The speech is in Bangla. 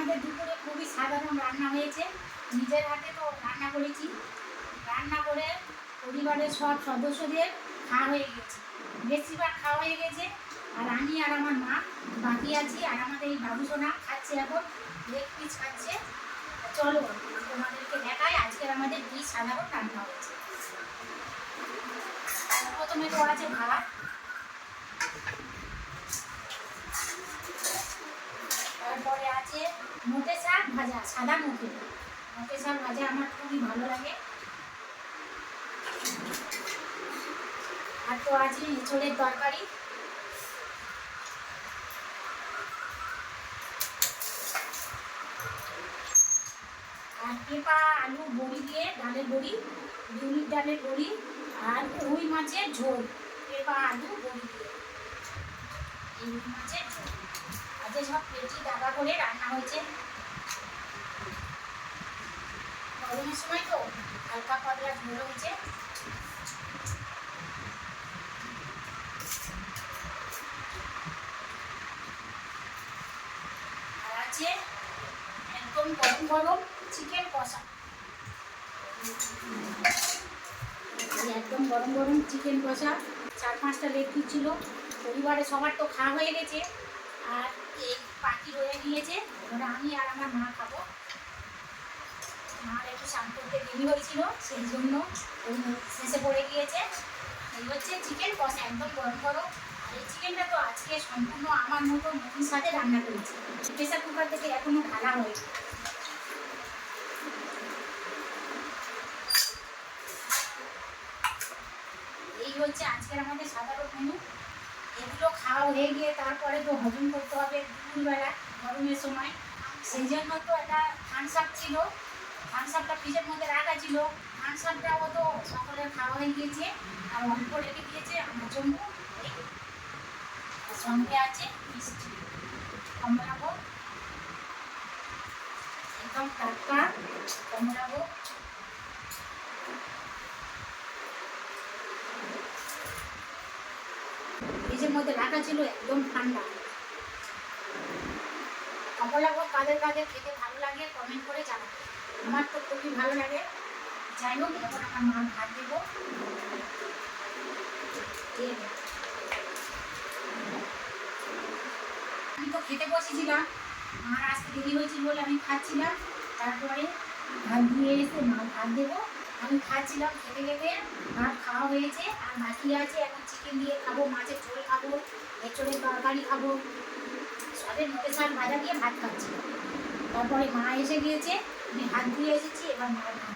আমাদের দুপুরে খুবই সাধারণ রান্না হয়েছে। নিজের হাতে তো রান্না করেছি, রান্না করে পরিবারের সব সদস্যদের খাওয়া হয়ে গেছে, বেশিরভাগ খাওয়া হয়ে গেছে। আর আমি আর আমার মা বাকি আছি, আর আমাদের এই বাবুসোনা খাচ্ছে, এখন লেগ পিস খাচ্ছে। চলো তোমাদেরকে দেখাই আজকের আমাদের কি সাধারণ রান্না হয়েছে। প্রথমে তো আছে ভাত, তারপরে আছে মোটে শাক ভাজা, সাদা মোটে শাক ভাজা আমার খুবই ভালো লাগে। আর তো আছে এঁচড়ের তরকারি, আর পেঁপা আলু বড়ি দিয়ে ডালের বড়ি, বিউলির ডালের বড়ি, আর রুই মাছের ঝোল। পেঁপা আলু বড়ি দিয়ে এই রুই মাছের ঝোল আজকে সব পেটি দাবা করে রান্না হয়েছে। গরমের সময় তো হালকা পাতলা ঝোল হয়েছে। আর আছে একদম গরম গরম চিকেন কষা, একদম গরম গরম চিকেন কষা। 4-5টা লেগ পিস ছিল, পরিবারে সবার তো খাওয়া হয়ে গেছে, আর এই বাকি রয়ে গিয়েছে। এবার আমি আর আমার মা খাবো। মার একটু স্নান করতে দেরি হয়েছিল, সেই জন্য শেষে পড়ে গিয়েছে। এই হচ্ছে চিকেন কষা, একদম গরম গরম। আর এই চিকেনটা তো আজকে সম্পূর্ণ আমার মতো নতুন সাথে রান্না করেছি, প্রেসার কুকার থেকে এখনো ঢালা হয়েছে। এই হচ্ছে আজকের আমাদের সাধারণ মেনু। এগুলো খাওয়া হয়ে গিয়ে তারপরে তো হজম করতে হবে দুপুরবেলা গরমের সময়, সেই জন্য তো একটা থামস আপ ছিল, থামস আপটা ফ্রিজের মধ্যে রাখা ছিল। থামস আপটাও তো সকলের খাওয়া হয়ে গিয়েছে, আর অল্প রেখে দিয়েছে আমার জন্য। সঙ্গে আছে মিষ্টি, কমলাভোগ, একদম টাটকা কমলাভোগ। ফ্রিজের মধ্যে রাখা ছিল, একদম ঠান্ডা। কমলাভোগ কাদের কাদের খেতে ভালো লাগে কমেন্ট করে জানাবে, আমার তো খুবই ভালো লাগে। যাই হোক, এখন আমার মা ভাত দেবো। আমি তো খেতে বসেছিলাম, মার আসতে দেরি হয়েছিল বলে আমি খাচ্ছিলাম। তারপরে ভাত দিয়ে এসে মা ভাত দেবো, আমি খাচ্ছিলাম। খেতে খেতে ভাত খাওয়া হয়েছে, আর বাকি আছে এখন চিকেন দিয়ে খাবো, মাছের ঝোল খাবো, এঁচড়ের তরকারি খাবো, সবের মোটে শাক ভাজা দিয়ে ভাত খাচ্ছিলাম। তারপরে মা এসে গিয়েছে, আমি হাত ধুয়ে এসেছি, এবার মার ভাত।